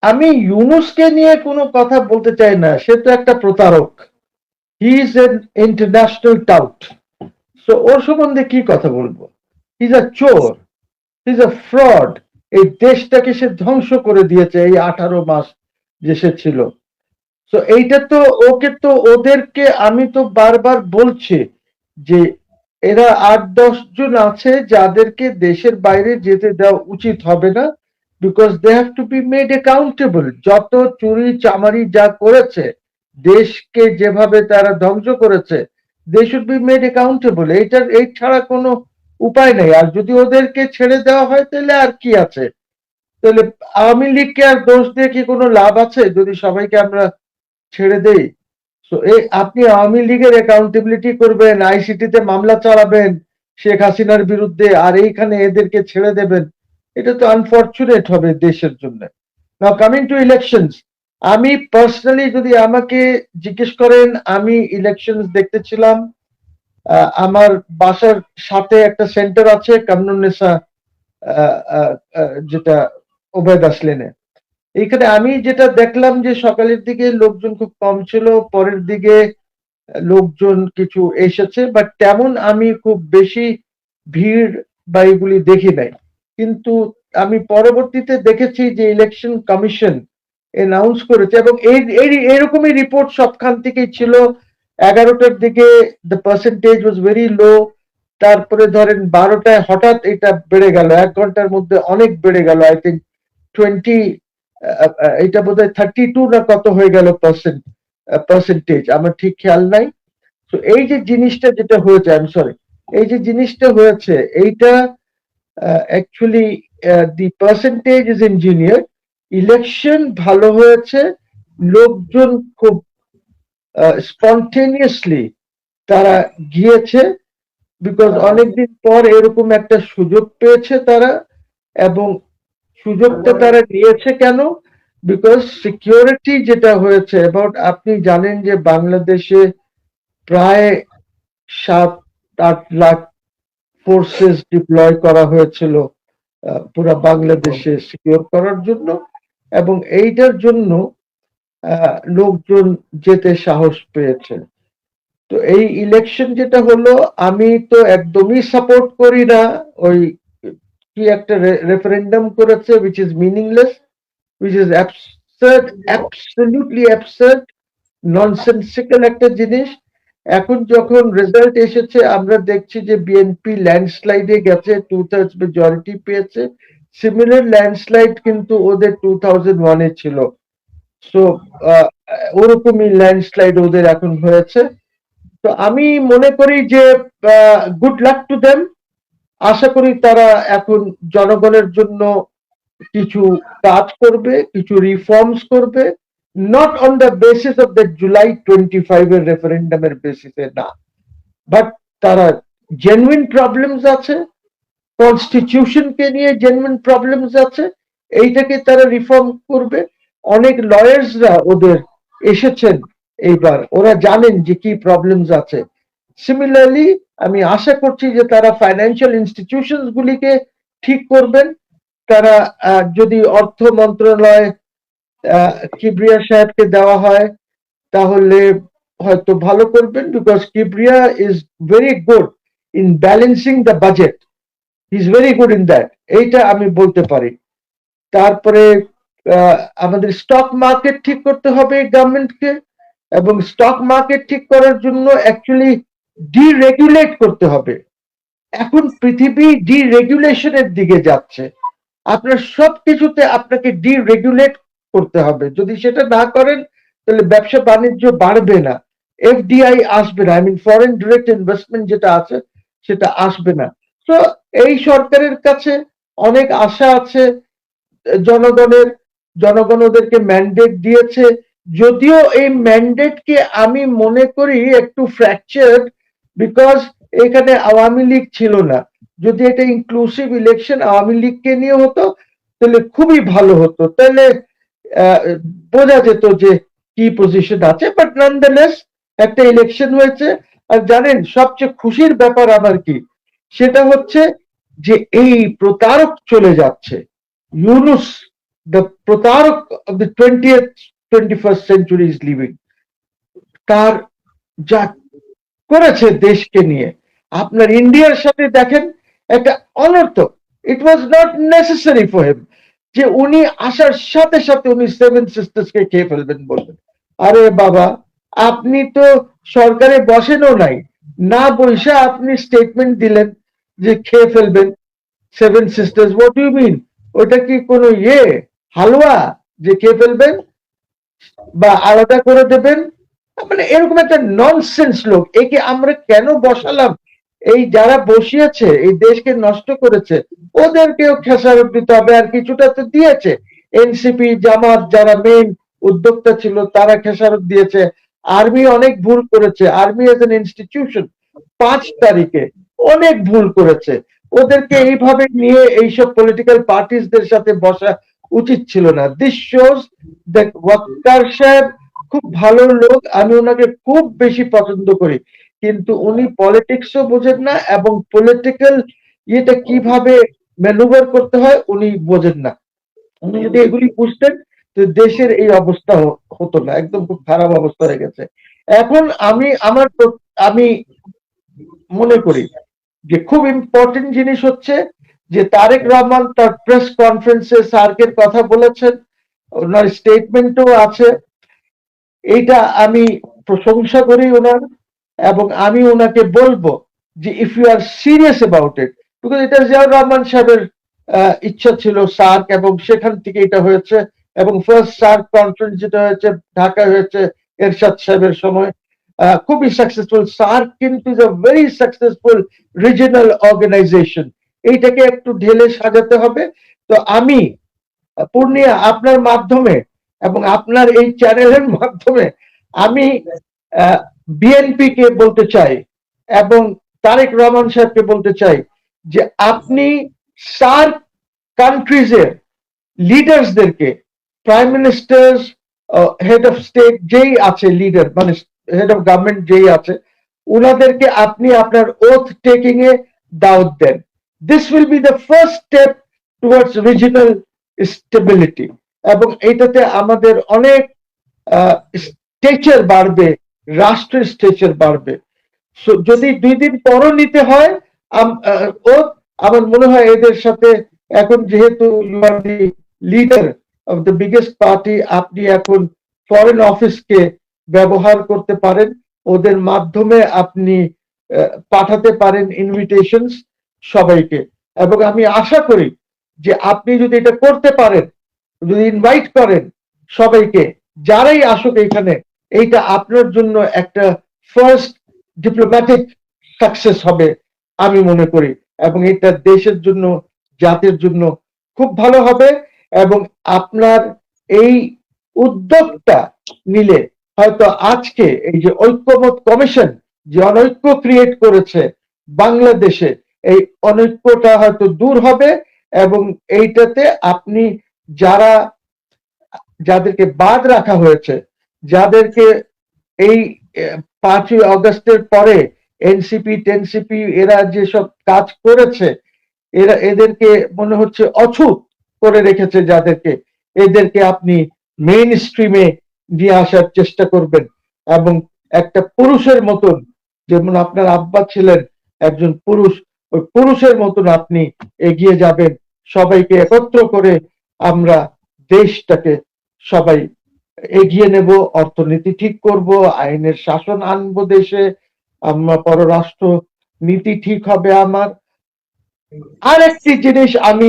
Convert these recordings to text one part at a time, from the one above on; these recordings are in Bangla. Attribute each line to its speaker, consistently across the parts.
Speaker 1: আমি ইউনূসকে নিয়ে কোনো কথা বলতে চাই না, সে তো একটা প্রতারক। He is an international tout. So ওর সম্বন্ধে কি কথা বলবো? হি ইজ আ চোর, হি ইজ আ ফ্রড। এই দেশটাকে সে ধ্বংস করে দিয়েছে এই 18 মাস যে সে ছিল। তো এইটা তো ওকে তো ওদেরকে আমি তো বারবার বলছি যে এরা 8-10 জন আছে যাদেরকে দেশের বাইরে যেতে দেওয়া উচিত হবে না, because they have to be made accountable. যত চুরি চামারি যা করেছে, দেশকে যেভাবে তারা ধ্বংস করেছে, they should be made accountable. এইটার এই ছাড়া কোনো উপায় নেই। আর যদি ওদেরকে ছেড়ে দেওয়া হয় তাহলে আর কি আছে? তাহলে আওয়ামী লীগকে আর দোষ দিয়ে কি কোনো লাভ আছে যদি সবাইকে আমরা ছেড়ে দেই? তো এই আপনি আওয়ামী লীগের অ্যাকাউন্টেবিলিটি করবেন, আইসিটিতে মামলা চালাবেন শেখ হাসিনার বিরুদ্ধে, আর এইখানে এদেরকে ছেড়ে দেবেন, এটা তো আনফরচুনেট হবে দেশের জন্য। নাও কামিং টু ইলেকশনস, আমি পার্সোনালি যদি আমাকে জিজ্ঞেস করেন, আমি ইলেকশনস দেখতেছিলাম। আমার বাসার সাথে একটা সেন্টার আছে কামরুন্নেসা, যেটা ওবেদ আসলেনে। এইখানে আমি যেটা দেখলাম যে সকালের দিকে লোকজন খুব কম ছিল, পরের দিকে লোকজন কিছু এসেছে, বাট তেমন আমি খুব বেশি ভিড় বা এগুলি দেখি নাই। কিন্তু আমি পরবর্তীতে দেখেছি যে ইলেকশন কমিশন অ্যানাউন্স করেছে, এবং এরকমই রিপোর্ট সবখান থেকেই ছিল। 11টার দিকে the percentage was very low. তারপরে ধরেন 12টায় হঠাৎ এটা বেড়ে গেল, 1 ঘন্টার মধ্যে অনেক বেড়ে গেল। আই থিঙ্ক 20, এটা বোধহয় 32 না কত হয়ে গেল পার্সেন্টেজ, আমার ঠিক খেয়াল নাই। তো এই যে জিনিসটা যেটা হয়েছে, আই এম সরি, এই যে জিনিসটা হয়েছে এইটা actually the percentage is engineer. Election ভালো হয়েছে, লোকজন খুব স্পন্টেনিয়াসলি তারা গিয়েছে, বিকজ অনেকদিন পর এরকম একটা সুযোগ পেয়েছে তারা। এবং সুযোগটা তারা নিয়েছে কেন? বিকজ সিকিউরিটি যেটা হয়েছে অ্যাবাউট, আপনি জানেন যে বাংলাদেশে প্রায় 7-8 লাখ ফোর্সেস ডিপ্লয় করা হয়েছিল পুরা বাংলাদেশে সিকিউর করার জন্য। এবং এইটার জন্য লোকজন যেতে সাহস পেয়েছে। তো এই ইলেকশন যেটা হলো, আমি তো একদমই সাপোর্ট করি না। ওই কি একটা রেফারেন্ডাম করেছে which is meaningless, which is absurd, absolutely absurd, nonsensical একটা জিনিস। এখন যখন রেজাল্ট এসেছে আমরা দেখছি যে বিএনপি ল্যান্ডস্লাইডে গেছে, 2/3 মেজরিটি পেয়েছে। সিমিলার ল্যান্ডস্লাইড কিন্তু ওদের 2001-এ ছিল। সো ওরকমই ল্যান্ডস্লাইড ওদের এখন হয়েছে। তো আমি মনে করি যে গুড লাক টু দেম। আশা করি তারা এখন জনগণের জন্য কিছু কাজ করবে, কিছু রিফর্মস করবে, not on the basis of the July 25-এর রেফারেন্ডামের বেসিসে না, বাট তারা জেনুইন প্রবলেমস আছে, কনস্টিটিউশনকে নিয়ে জেনুইন প্রবলেমস আছে, এইটাকে তারা রিফর্ম করবে। অনেক লয়ার্সরা ওদের এসেছেন এইবার, ওরা জানেন যে কি প্রবলেমস আছে। সিমিলারলি আমি আশা করছি যে তারা ফাইন্যান্সিয়াল ইনস্টিটিউশনস গুলিকে ঠিক করবেন। তারা যদি অর্থ মন্ত্রণালয় কিবরিয়া সাহেবকে দেওয়া হয় তাহলে হয়তো ভালো করবেন, because Kibria is very good in balancing the budget. He is very good in that, এইটা আমি বলতে পারি। তারপরে আমাদের স্টক মার্কেট ঠিক করতে হবে গভর্নমেন্টকে, এবং স্টক মার্কেট ঠিক করার জন্য অ্যাকচুয়ালি ডিরেগুলেট করতে হবে। এখন পৃথিবী ডিরেগুলেশনের দিকে যাচ্ছে। আপনার সবকিছুতে আপনাকে ডিরেগুলেট করতে হবে। যদি সেটা না করেন তাহলে ব্যবসা বাণিজ্য বাড়বে না, এফডিআই আসবে না, I mean foreign direct investment যেটা আছে সেটা আসবে না। তো এই সরকারের কাছে অনেক আশা আছে জনগণের। জনগণ ওদেরকে ম্যান্ডেট দিয়েছে, যদিও এই ম্যান্ডেটকে আমি মনে করি একটু ফ্র্যাকচার্ড, বিকজ এখানে আওয়ামী লীগ ছিল না। যদি এটা ইনক্লুসিভ ইলেকশন আওয়ামী লীগকে নিয়ে হতো তাহলে খুবই ভালো হতো, তাহলে বোঝা যেত যে কি পজিশন আছে। বাট ননদালেস একটা ইলেকশন হয়েছে। আর জানেন সবচেয়ে খুশির ব্যাপার আমার কি, সেটা হচ্ছে যে এই প্রতারক চলে যাচ্ছে, ইউনুস the প্রতারক of the 20th 21st century is living. তার যা করেছে দেশকে নিয়ে, আপনার ইন্ডিয়ার সাথে দেখেন একটা অনর্থক, it was not necessary for him যে উনি আসার সাথে সাথে উনি সেভেন সিস্টার্সকে খেয়ে ফেলবেন বলবেন। আরে বাবা, আপনি তো সরকারে বসেনও নাই, না বসে আপনি স্টেটমেন্ট দিলেন যে খেয়ে ফেলবেন seven sisters. What you mean? ওটা কি কোনো হালুয়া যে খেয়ে ফেলবেন বা আলাদা করে দেবেন? মানে এরকম একটা ননসেন্স লোক, একে আমরা কেন বসালাম? এই যারা বসিয়েছে, এই দেশকে নষ্ট করেছে, ওদেরকেও খেসারত দিতে হবে। আর কিছুটা তো দিয়েছে, এনসিপি জামাত যারা মেইন উদ্যোক্তা ছিল তারা খেসারত দিয়েছে। আর্মি অনেক ভুল করেছে, আর্মি এজ এন ইনস্টিটিউশন 5 তারিখে অনেক ভুল করেছে। ওদেরকে এইভাবে নিয়ে এইসব পলিটিক্যাল পার্টিসদের সাথে বসা উচিত ছিল না। দিস শোজ দ্যাট ওয়াক্কার সাহেব খুব ভালো লোক, আমি ওনাকে খুব বেশি পছন্দ করি, কিন্তু উনি পলিটিক্সও বোঝেন না এবং পলিটিক্যাল ইয়েটা কিভাবে ম্যানুভার করতে হয় উনি বোঝেন না। উনি যদি এগুলি বুঝতেন তো দেশের এই অবস্থা হতো না, একদম খুব খারাপ অবস্থা হয়ে গেছে। এখন আমি মনে করি যে খুব ইম্পর্টেন্ট জিনিস হচ্ছে যে তারেক রহমান তার প্রেস কনফারেন্সে সার্কের কথা বলেছেন, ওনার স্টেটমেন্টও আছে। এইটা আমি প্রশংসা করি ওনার, এবং আমি ওনাকে বলবো যে if you are serious about it, because এটা জিয়াউর রহমান সাহেবের ইচ্ছা ছিল সার্ক, এবং সেখান থেকে এটা হয়েছে, এবং ফার্স্ট সার্ক কনফারেন্স যেটা হয়েছে ঢাকা হয়েছে এরশাদ সাহেবের সময়, খুবই সাকসেসফুল। সার্ক কিন্তু is a very successful regional organisation, এইটাকে একটু ঢেলে সাজাতে হবে। তো আমি পূর্ণিয়া আপনার মাধ্যমে এবং আপনার এই চ্যানেলের মাধ্যমে আমি বিএনপি কে বলতে চাই এবং তারেক রহমান সাহেবকে বলতে চাই যে আপনি সার্ক কান্ট্রিজের লিডার্সদেরকে, prime minister, head of state যেই আছে, লিডার মানে হেড অফ গভর্নমেন্ট যেই আছে, উনাদেরকে আপনি আপনার ওথ টেকিং এ দাওয়াত দেন। This will be the first step towards regional stability, এবং এটাতে আমাদের অনেক স্টেচার বাড়বে, রাষ্ট্রের স্টেচার বাড়বে। যদি 2 দিন পরও নিতে হয় ওথ, আমার মনে হয় এদের সাথে এখন যেহেতু you are the leader of the biggest party, আপনি এখন ফরেন অফিসকে ব্যবহার করতে পারেন, ওদের মাধ্যমে আপনি পাঠাতে পারেন ইনভিটেশনস সবাইকে। এবং আমি আশা করি যে আপনি যদি এটা করতে পারেন, যদি ইনভাইট করেন সবাইকে, যারাই আসুক এখানে, এইটা আপনার জন্য একটা ফার্স্ট ডিপ্লোম্যাটিক সাকসেস হবে আমি মনে করি, এবং এটা দেশের জন্য, জাতির জন্য খুব ভালো হবে। এবং আপনার এই উদ্যোগটা নিলে হয়তো আজকে এই যে ঐক্যমত কমিশন যে অনৈক্য ক্রিয়েট করেছে বাংলাদেশে, এই অনৈক্যটা হয়তো দূর হবে, এবং এইটাতে আপনি যাদেরকে বাদ রাখা হয়েছে, যাদেরকে এই 5ই আগস্টের পরে এনসিপি টেনসিপি এরা যেসব কাজ করেছে, এদেরকে মনে হচ্ছে অছুত করে রেখেছে যাদেরকে, এদেরকে আপনি মেইন স্ট্রিমে নিয়ে আসার চেষ্টা করবেন, এবং একটা পুরুষের মতন, যেমন আপনার আব্বা ছিলেন একজন পুরুষ, ওই পুরুষের মতন আপনি এগিয়ে যাবেন। সবাইকে একত্র করে আমরা দেশটাকে সবাই এগিয়ে নেব, অর্থনীতি ঠিক করব, আইনের শাসন আনবো দেশে, আমরা পররাষ্ট্র নীতি ঠিক হবে আমার। আর একটি জিনিস আমি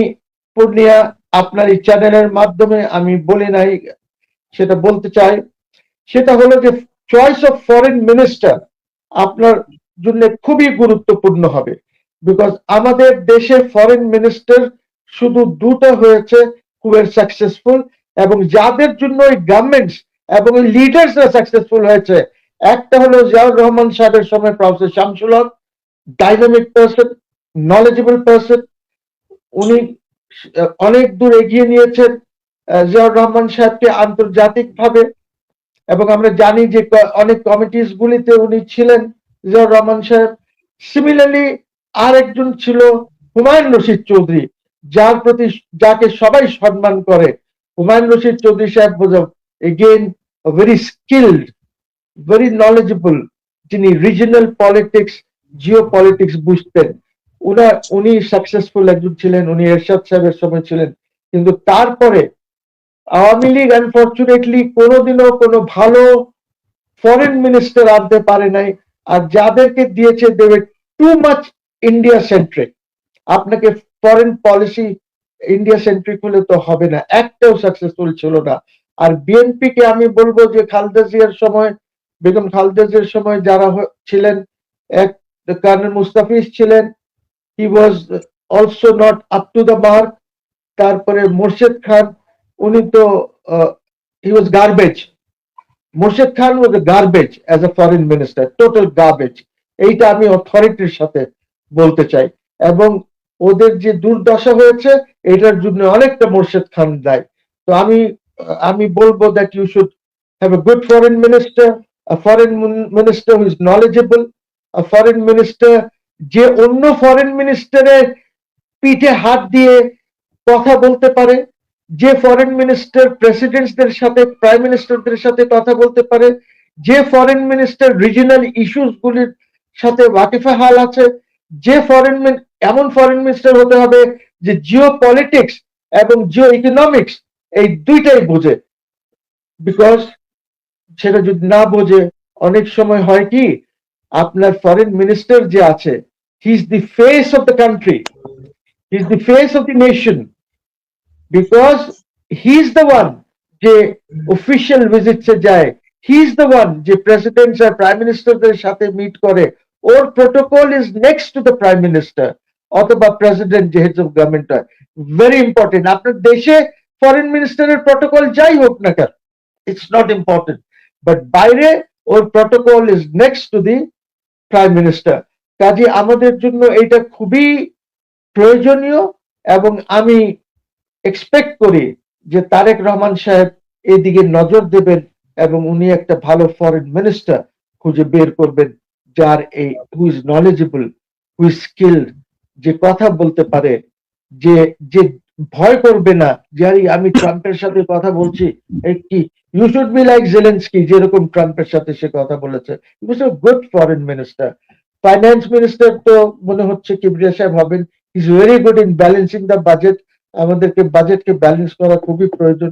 Speaker 1: পূর্ণিয়া আপনার এই চ্যানেলের মাধ্যমে আমি বলি নাই, সেটা বলতে চাই, সেটা হলো যে চয়েস অফ ফরেন মিনিস্টার আপনার জন্য খুবই গুরুত্বপূর্ণ হবে। বিকজ আমাদের দেশের ফরেন মিনিস্টার শুধু 2টা হয়েছে খুব সাকসেসফুল, এবং যাদের জন্য ওই গভর্নমেন্টস এবং ওই লিডার্সরা সাকসেসফুল হয়েছে, একটা হলো জিয়াউর রহমান সাহেবের সময় প্রফেসর শামসুল হক, ডাইনামিক পারসন, নলেজেবল পারসন, উনি অনেক দূর এগিয়ে নিয়েছেন জিয়াউর রহমান সাহেবকে আন্তর্জাতিকভাবে, এবং আমরা জানি যে অনেক কমিটিস গুলিতে উনি ছিলেন জিয়াউর রহমান সাহেব। সিমিলারলি আরেকজন ছিল হুমায়ুন রশিদ চৌধুরী, যাকে সবাই সম্মান করে, হুমায়ুন রশিদ চৌধুরী সাহেব was again a very skilled, very knowledgeable, যিনি রিজিনাল পলিটিক্স, জিও পলিটিক্স বুঝতেন। উনি সাকসেসফুল একজন ছিলেন, উনি এরশাদ সাহেবের সময় ছিলেন। কিন্তু তারপরে আওয়ামী লীগ আনফর্চুনেটলি কোনোদিনও কোনো ভালো ফরেন মিনিস্টার আনতে পারে নাই। আর যাদেরকে দিয়েছে দেবে টু মাচ ইন্ডিয়া সেন্ট্রিক। আপনাকে ফরেন পলিসি ইন্ডিয়া সেন্ট্রিক হলে তো হবে না, একটাও সাকসেসফুল ছিল না। আর বিএনপি কে আমি বলবো যে খালেদা জিয়ার সময়, বেগম খালেদা জিয়ার সময় যারা ছিলেন, এক কর্নেল মুস্তাফিজ ছিলেন, he was also not up to the mark. তারপরে মোর্শেদ খান, উনি তো he was garbage. Morshed Khan was a garbage as a foreign minister, total garbage. এইটা আমি অথরিটির সাথে বলতে চাই। এবং ওদের যে দুর্দশা হয়েছে এটার জন্য অনেকটা মোর্শেদ খান দায়ী। তো আমি বলবো that you should have a good foreign minister, a foreign minister who is knowledgeable, a foreign minister যে অন্য ফরেন মিনিস্টারের পিঠে হাত দিয়ে কথা বলতে পারে, যে ফরেন মিনিস্টার প্রেসিডেন্টদের সাথে, প্রাইম মিনিস্টারদের সাথে কথা বলতে পারে, যে ফরেন মিনিস্টার রিজিনাল ইস্যুস গুলির সাথে ওয়াকিফাহাল আছে, যে এমন ফরেন মিনিস্টার হতে হবে যে জিও পলিটিক্স এবং জিও ইকোনমিক্স এই দুইটাই বোঝে। বিকজ সেটা যদি না বোঝে, অনেক সময় হয় কি, আপনার ফরেন মিনিস্টার যে আছে, he is the face of the country, he is the face of the nation, because he is the one যে অফিসিয়াল ভিজিটসে যায়, হি ইজ দ্য ওয়ান যে প্রেসিডেন্ট আর প্রাইম মিনিস্টারদের সাথে মিট করে। ওর protocol is next to the prime minister অথবা প্রেসিডেন্ট যে হেড অফ গভর্নমেন্ট হয়। Very important. আপনার দেশে ফরেন মিনিস্টারের প্রোটোকল যাই হোক না কেন, ইটস নট ইম্পর্টেন্ট, বাট বাইরে ওর protocol is next to the prime minister. কাজে আমাদের জন্য এটা খুবই প্রয়োজনীয়। এবং আমি এক্সপেক্ট করি যে তারেক রহমান সাহেব এদিকে নজর দেবেন এবং উনি একটা ভালো ফরেন মিনিস্টার খুঁজে বের করবেন, যার এই হু is knowledgeable, who is skilled, যে কথা বলতে পারে, যে যে ভয় করবে না যে আমি ট্রাম্পের সাথে কথা বলছি। কি you should be like Zelensky, যেরকম ট্রাম্পের সাথে সে কথা বলেছে। Good foreign minister. Finance minister তো মনে হচ্ছে কিবরিয়া সাহেব হবেন। Is very good in balancing the budget. আমাদেরকে বাজেটকে ব্যালেন্স করা খুবই প্রয়োজন।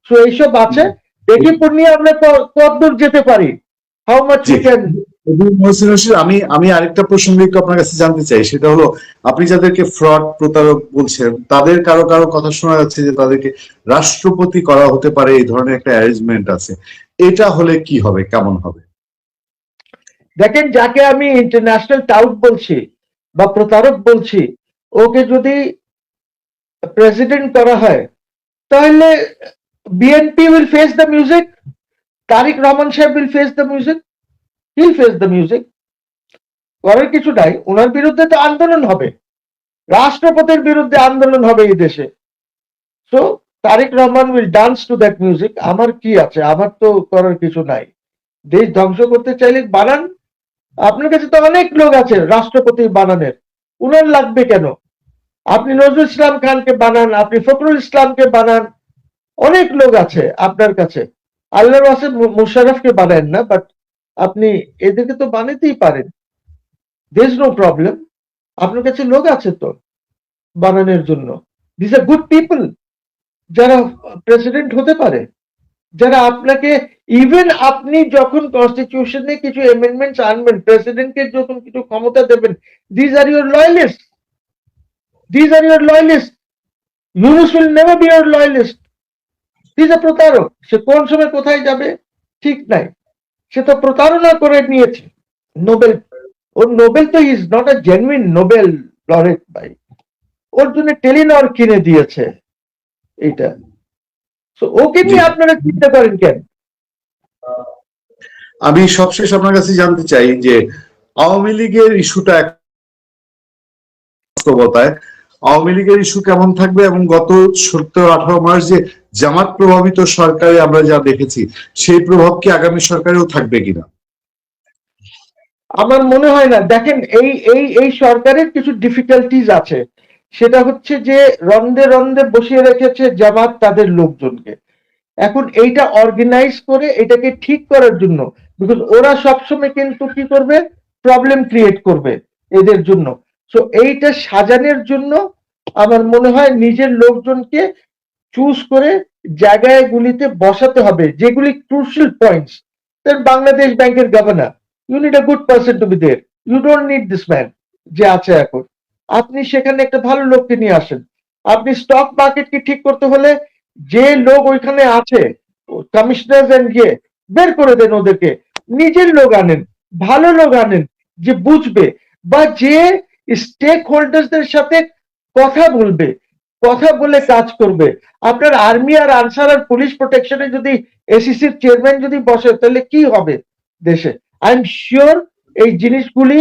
Speaker 1: সো এইসব আছে, দেখি পূর্ণিয়া আমরা কতদূর যেতে পারি, হাউ মাচ উই ক্যান।
Speaker 2: আমি আরেকটা প্রসঙ্গ একটু আপনার কাছে জানতে চাই, সেটা হলো আপনি যাদেরকে ফ্রড প্রতারক বলছেন, তাদের কারো কারো কথা শোনা যাচ্ছে যে তাদেরকে রাষ্ট্রপতি করা হতে পারে, এই ধরনের একটা অ্যারেঞ্জমেন্ট আছে। এটা হলে কি হবে, কেমন হবে?
Speaker 1: দেখেন, যাকে আমি ইন্টারন্যাশনাল টাউট বলছি বা প্রতারক বলছি, ওকে যদি প্রেসিডেন্ট করা হয় তাহলে BNP will face the music, Tarique Rahman sahib will face the music, he'll face the music. করার কিছু নাই, ওনার বিরুদ্ধে তো আন্দোলন হবে, রাষ্ট্রপতির বিরুদ্ধে আন্দোলন হবে এই দেশে। So Tarique Rahman will dance to that music. আমার কি আছে, আমার তো করার কিছু নাই। দেশ ধ্বংস করতে চাইলে বানান, আপনার কাছে তো অনেক লোক আছে রাষ্ট্রপতি বানানের, উনার লাগবে কেন? আপনি নজরুল ইসলাম খানকে বানান, আপনি ফখরুল ইসলামকে বানান, অনেক লোক আছে আপনার কাছে। আল্লাহর ওয়াসে মুশাররফকে বানান না, বাট আপনি এদেরকে তো বানাতেই পারেন, দেয়ার ইজ নো প্রবলেম। আপনার কাছে লোক আছে তো বানানোর জন্য। দিস আর গুড পিপল যারা প্রেসিডেন্ট হতে পারে, যারা আপনাকে, ইভেন আপনি যখন কনস্টিটিউশনে কিছু অ্যামেন্ডমেন্টস আনবেন, প্রেসিডেন্টকে যখন কিছু ক্ষমতা দেবেন, this are your loyalist, this are your loyalist. Yunus will never be your loyalist. This are প্রতারক। সে কোন সময় কোথায় যাবে ঠিক নাই, সে তো প্রতারণা করে নিয়েছে নোবেল। ওর নোবেল তো is not a genuine Nobel laureate ভাই, ওর জন্য টেলিনর কিনে দিয়েছে এইটা। সো ওকে নিয়ে আপনারা চিন্তা করেন কেন?
Speaker 2: আমি সবশেষ আপনার কাছে জানতে চাই যে আওয়ামী লীগের ইস্যুটা বাস্তবতায় আওয়ামী লীগের ইস্যু কেমন থাকবে, এবং গত 17-18 মাস যে জামাত প্রভাবিত সরকারে আমরা যা দেখেছি, সেই প্রভাব কি আগামী সরকারেও থাকবে কিনা?
Speaker 1: আমার মনে হয় না। দেখেন, এই এই এই সরকারের কিছু ডিফিকাল্টিজ আছে, সেটা হচ্ছে যে রন্ধে রন্ধে বসিয়ে রেখেছে জামাত তাদের লোকজনকে। এখন এইটা অর্গানাইজ করে এটাকে ঠিক করার জন্য, বিকজ ওরা সবসময় কিন্তু কি করবে, প্রবলেম ক্রিয়েট করবে এদের জন্য। সো এইটা সাজানোর জন্য আমার মনে হয় নিজের লোকজনকে চুজ করে জায়গাগুলিতে বসাতে হবে যেগুলি ক্রুশিয়াল পয়েন্টস। বাংলাদেশ ব্যাংকের governor, you need a good person to be there, you don't need this man যে আছে এখন। আপনি সেখানে একটা ভালো লোককে নিয়ে আসেন। আপনি স্টক মার্কেটকে ঠিক করতে হলে যে লোক ওইখানে আছে, কমিশনার এন্ড গিয়ে বের করে দেন ওদেরকে, নিজের লোক আনেন, ভালো লোক আনেন যে বুঝবে, বা যে স্টেক হোল্ডারদের সাথে কথা বলবে, কথা বলে কাজ করবে। আপনার আর্মি আর আনসার আর পুলিশ প্রোটেকশনে যদি এসিসির চেয়ারম্যান যদি বসে তাহলে কি হবে দেশে? আই এম শিওর এই জিনিসগুলি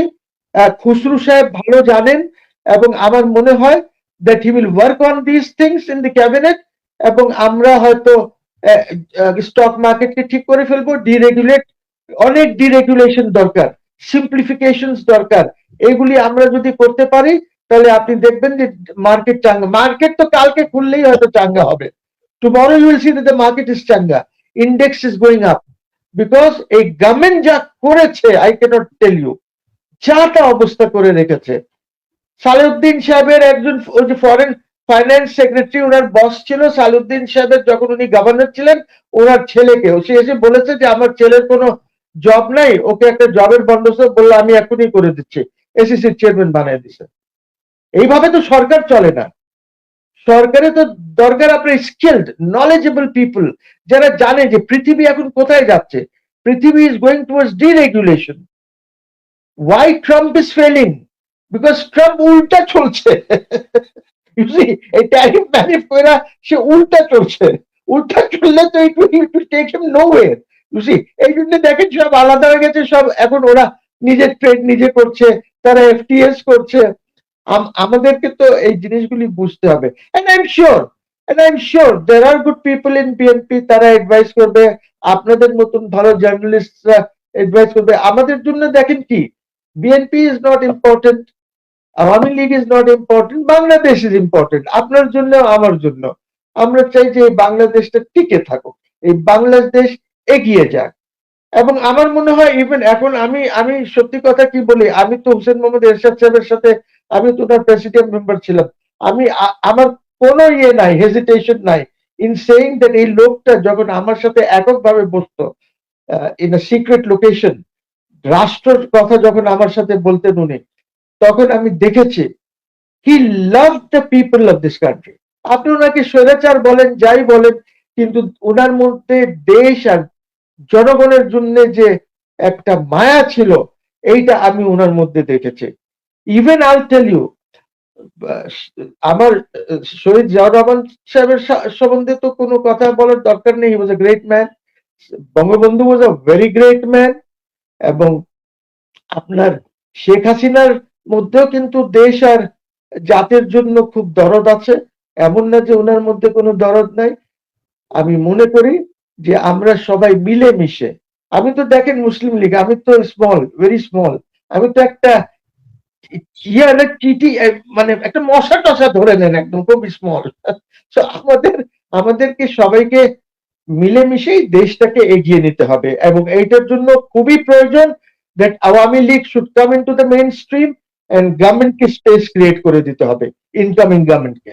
Speaker 1: খুসরু সাহেব ভালো জানেন, এবং আমার মনে হয় that he will work on this things in the cabinet, এবং আমরা হয়তো স্টক মার্কেটকে ঠিক করে ফেলবো। ডিরেগুলেট, অনেক ডিরেগুলেশন দরকার, সিম্পলিফিকেশনস দরকার। এগুলি আমরা যদি করতে পারি তাহলে আপনি দেখবেন যে মার্কেট চাঙ্গা। মার্কেট তো কালকে খুললেই হয়তো চাঙ্গা হবে। Tomorrow you will see that the market is চাঙ্গা, index is going up, because এই গভর্নমেন্ট যা করেছে আই ক্যানট টেল ইউ, যা তা অবস্থা করে রেখেছে। সালেউদ্দিন সাহেবের একজন ওই যে ফরেন ফাইন্যান্স সেক্রেটারি, ওনার বস ছিল সালেউদ্দিন সাহেবের যখন উনি গভর্নর ছিলেন, ওনার ছেলেকে সে এসে বলেছে যে আমার ছেলের কোনো জব নাই, ওকে একটা জবের বন্দোবস্ত বললো, আমি এখনই করে দিচ্ছি, এসিসির চেয়ারম্যান বানিয়ে দিছে। এইভাবে তো সরকার চলে না। সরকারে তো দরকার আপনার স্কিলড নলেজেবল পিপল, যারা জানে যে পৃথিবী এখন কোথায় যাচ্ছে। পৃথিবী is going towards deregulation. Why Trump is failing? Because Trump উল্টা চলছে। You see, এই ট্যারিফ ম্যারিফ কইরা সে উল্টা চলছে। উল্টা চললে তো it will take him nowhere. You see, এই জন্য দেখেন সব আলাদা হয়ে গেছে, সব এখন ওরা নিজের ট্রেড নিজে করছে, তারা এফটিএস করছে। আমাদেরকে তো এই জিনিসগুলি বুঝতে হবে। and I'm sure there are good people in BNP, তারা অ্যাডভাইস করবে, আপনাদের মতন ভালো জার্নালিস্টরা অ্যাডভাইস করবে। আমাদের জন্য দেখেন কি, BNP is not important, Awami League is not important, Bangladesh is important, আপনার জন্য আমার জন্য। আমরা চাই যে এই বাংলাদেশটা টিকে থাকুক, এই বাংলাদেশ এগিয়ে যাক। এবং আমার মনে হয় ইভেন এখন আমি সত্যি কথা কি বলি, আমি তো হোসেন মোহাম্মদ এরশাদ সাহেবের সাথে, আমি তো তার প্রেসিডেন্ট মেম্বার ছিলাম। আমার কোনো ইয়ে নাই, হেজিটেশন নাই ইন সেইং দ্যাট এই লোকটা যখন আমার সাথে এককভাবে বসতো ইন আ সিক্রেট লোকেশন, রাষ্ট্রের কথা যখন আমার সাথে বলতেন উনি, তখন আমি দেখেছি he love the people of this country. আপনি ওনাকে স্বৈরাচার বলেন, যাই বলেন, কিন্তু ওনার মধ্যে দেশ আর জনগণের জন্য যে একটা মায়া ছিল, এইটা আমি ওনার মধ্যে দেখেছি। ইভেন আই টেল ইউ, আমার শহীদ জিয়াউর রহমান সাহেবের সম্বন্ধে তো কোনো কথা বলার দরকার নেই। He was a great man. Bangabandhu was a very great man. এবং আপনার শেখ হাসিনার মধ্যেও কিন্তু দেশ আর জাতির জন্য খুব দরদ আছে, এমন না যে ওনার মধ্যে কোনো দরদ নাই। আমি মনে করি যে আমরা সবাই মিলেমিশে, আমি তো দেখেন মুসলিম লীগ, আমি তো স্মল, ভেরি স্মল, আমি তো একটা চিঠি, মানে একটা মশা টশা ধরে নেন, একদম খুব স্মল। আমাদেরকে সবাইকে মিলেমিশেই দেশটাকে এগিয়ে নিতে হবে, এবং এইটার জন্য খুবই প্রয়োজন that Awami League should come into the mainstream and গভর্নমেন্টকে স্পেস ক্রিয়েট করে দিতে হবে, ইনকামিং গভর্নমেন্টকে।